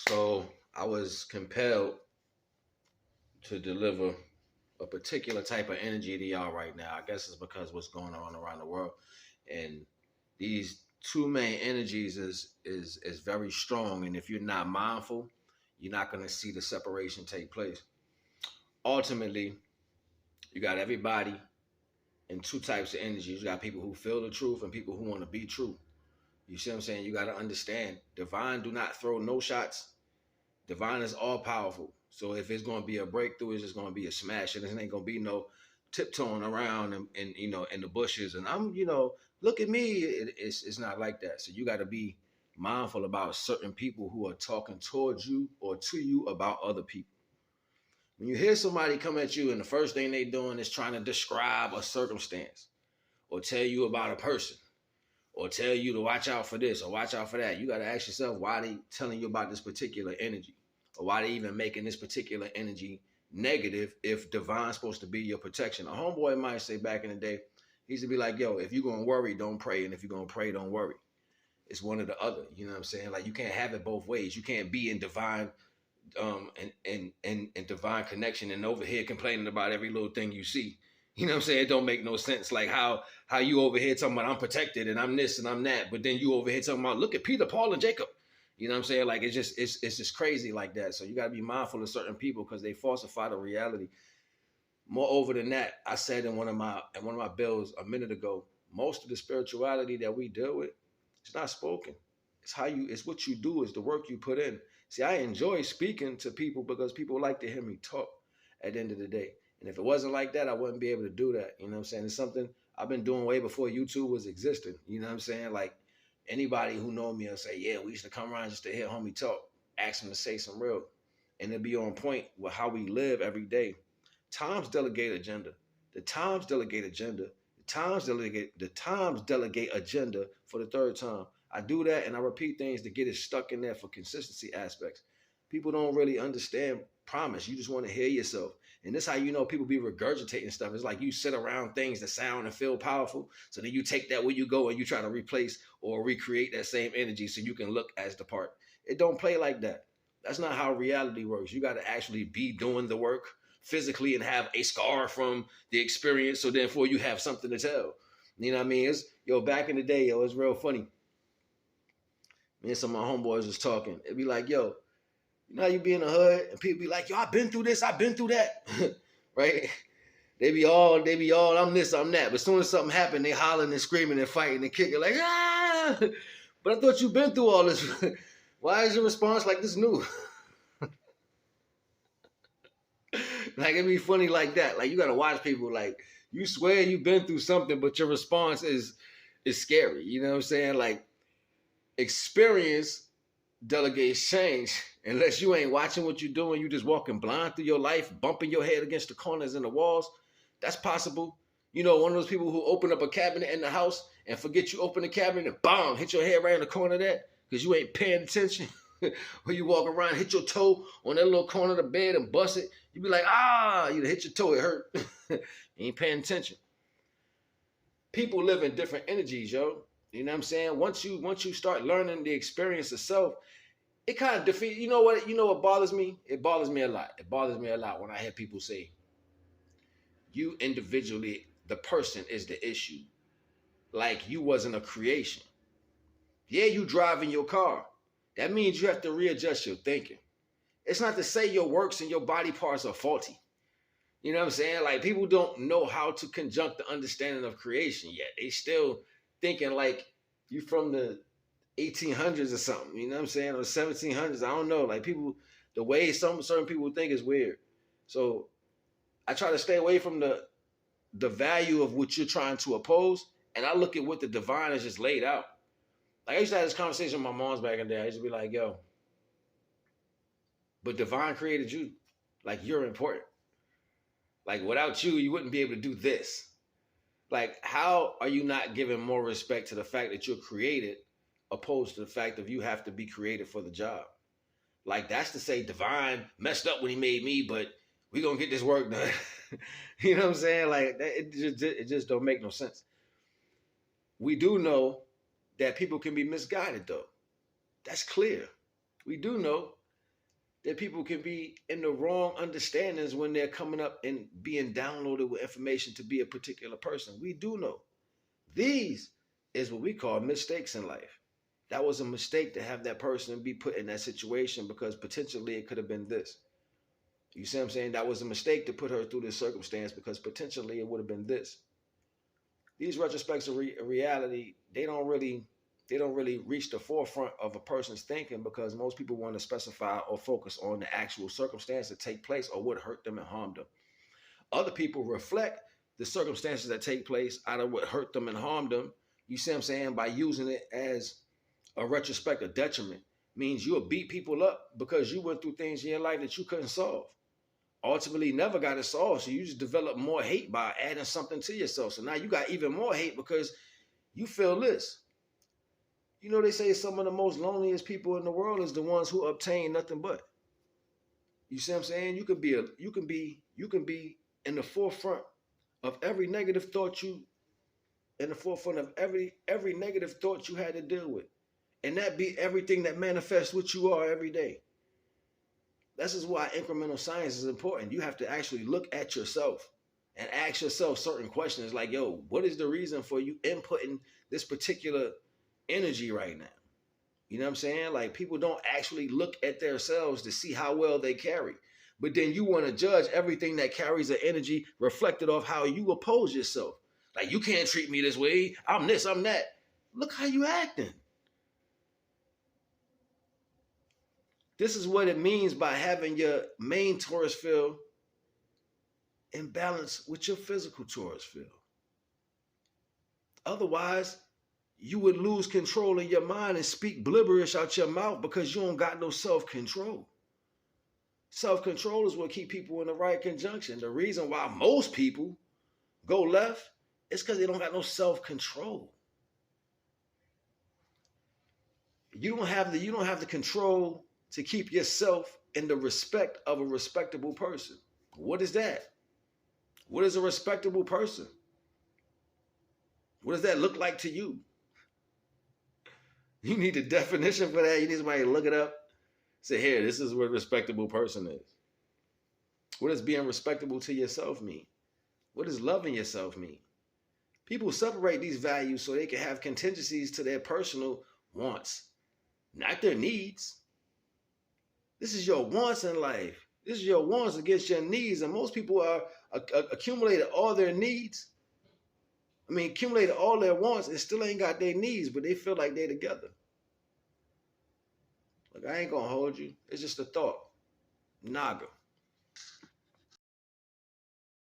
So I was compelled to deliver a particular type of energy to y'all right now. I guess it's because what's going on around the world, and these two main energies is very strong. And if you're not mindful, you're not going to see the separation take place. Ultimately, you got everybody in two types of energies. You got people who feel the truth and people who want to be true. You see what I'm saying? You got to understand, divine do not throw no shots. Divine is all powerful. So if it's going to be a breakthrough, it's just going to be a smash, and it ain't going to be no tiptoeing around and in the bushes. And look at me. It's not like that. So you got to be mindful about certain people who are talking towards you or to you about other people. When you hear somebody come at you and the first thing they doing is trying to describe a circumstance or tell you about a person or tell you to watch out for this or watch out for that, you got to ask yourself, why they telling you about this particular energy? Or why they even making this particular energy negative if divine's supposed to be your protection? A homeboy might say back in the day, he used to be like, yo, if you're going to worry, don't pray. And if you're going to pray, don't worry. It's one or the other. You know what I'm saying? Like, you can't have it both ways. You can't be in divine and divine connection and over here complaining about every little thing you see. You know what I'm saying? It don't make no sense. Like how you over here talking about I'm protected and I'm this and I'm that, but then you over here talking about look at Peter, Paul, and Jacob. You know what I'm saying? Like it's just crazy like that. So you got to be mindful of certain people because they falsify the reality. Moreover than that, I said in one of my bills a minute ago, most of the spirituality that we deal with, it's not spoken. It's what you do, is the work you put in. See, I enjoy speaking to people because people like to hear me talk at the end of the day. And if it wasn't like that, I wouldn't be able to do that. You know what I'm saying? It's something I've been doing way before YouTube was existing. You know what I'm saying? Like anybody who know me will say, yeah, we used to come around just to hear homie talk, ask him to say some real. And it'll be on point with how we live every day. Times delegate agenda. The Times delegate agenda. The Times delegate agenda for the third time. I do that and I repeat things to get it stuck in there for consistency aspects. People don't really understand promise. You just want to hear yourself. And this is how you know people be regurgitating stuff. It's like you sit around things that sound and feel powerful. So then you take that where you go and you try to replace or recreate that same energy so you can look as the part. It don't play like that. That's not how reality works. You got to actually be doing the work physically and have a scar from the experience. So therefore you have something to tell. You know what I mean? Back in the day, it's real funny. Me and some of my homeboys was talking. It'd be like, yo, you know how you be in the hood and people be like, yo, I've been through this, I've been through that. Right? They be all, I'm this, I'm that. But as soon as something happened, they hollering and screaming and fighting and kicking like, ah! But I thought you've been through all this. Why is your response like this new? Like, it'd be funny like that. Like, you got to watch people like, you swear you've been through something, but your response is scary. You know what I'm saying? Like, experience delegates change. Unless you ain't watching what you're doing, you just walking blind through your life, bumping your head against the corners and the walls. That's possible. You know, one of those people who open up a cabinet in the house and forget you open the cabinet and bam, hit your head right in the corner of that because you ain't paying attention. Or you walk around, hit your toe on that little corner of the bed and bust it. You be like, you hit your toe, it hurt. You ain't paying attention. People live in different energies, yo. You know what I'm saying? Once you start learning the experience of self, it kind of defeats. You know what bothers me? It bothers me a lot. It bothers me a lot when I hear people say, you individually, the person is the issue. Like you wasn't a creation. Yeah, you driving your car. That means you have to readjust your thinking. It's not to say your works and your body parts are faulty. You know what I'm saying? Like people don't know how to conjunct the understanding of creation yet. They still thinking like you from the 1800s or something. You know what I'm saying? Or 1700s. I don't know. Like people, the way certain people think is weird. So I try to stay away from the value of what you're trying to oppose. And I look at what the divine has just laid out. Like I used to have this conversation with my moms back in the day. I used to be like, yo, but divine created you. Like you're important. Like without you, you wouldn't be able to do this. Like how are you not giving more respect to the fact that you're created opposed to the fact of you have to be created for the job? Like that's to say divine messed up when he made me, but we gonna get this work done. You know what I'm saying? Like it just don't make no sense. We do know that people can be misguided though. That's clear. We do know that people can be in the wrong understandings when they're coming up and being downloaded with information to be a particular person. We do know these is what we call mistakes in life. That was a mistake to have that person be put in that situation because potentially it could have been this. You see what I'm saying? That was a mistake to put her through this circumstance because potentially it would have been this. These retrospects of reality, they don't really reach the forefront of a person's thinking because most people want to specify or focus on the actual circumstance that take place or what hurt them and harmed them. Other people reflect the circumstances that take place out of what hurt them and harmed them. You see what I'm saying? By using it as a retrospective detriment means you'll beat people up because you went through things in your life that you couldn't solve. Ultimately never got it solved. So you just develop more hate by adding something to yourself. So now you got even more hate because you feel this. You know, they say some of the most loneliest people in the world is the ones who obtain nothing but. You see what I'm saying? You can be in the forefront of every negative thought you had to deal with. And that be everything that manifests what you are every day. This is why incremental science is important. You have to actually look at yourself and ask yourself certain questions like, yo, what is the reason for you inputting this particular energy right now? You know what I'm saying? Like people don't actually look at themselves to see how well they carry. But then you want to judge everything that carries an energy reflected off how you oppose yourself. Like you can't treat me this way. I'm this, I'm that. Look how you acting. This is what it means by having your main Taurus field in balance with your physical Taurus field. Otherwise, you would lose control of your mind and speak blibberish out your mouth because you don't got no self-control. Self-control is what keep people in the right conjunction. The reason why most people go left is because they don't got no self-control. You don't have the control to keep yourself in the respect of a respectable person. What is that? What is a respectable person? What does that look like to you? You need a definition for that. You need somebody to look it up. Say, here, this is what a respectable person is. What does being respectable to yourself mean? What does loving yourself mean? People separate these values so they can have contingencies to their personal wants, not their needs. This is your wants in life. This is your wants against your needs. And most people are accumulated all their needs. Accumulated all their wants and still ain't got their needs, but they feel like they together. Look, I ain't gonna hold you. It's just a thought. NAGA.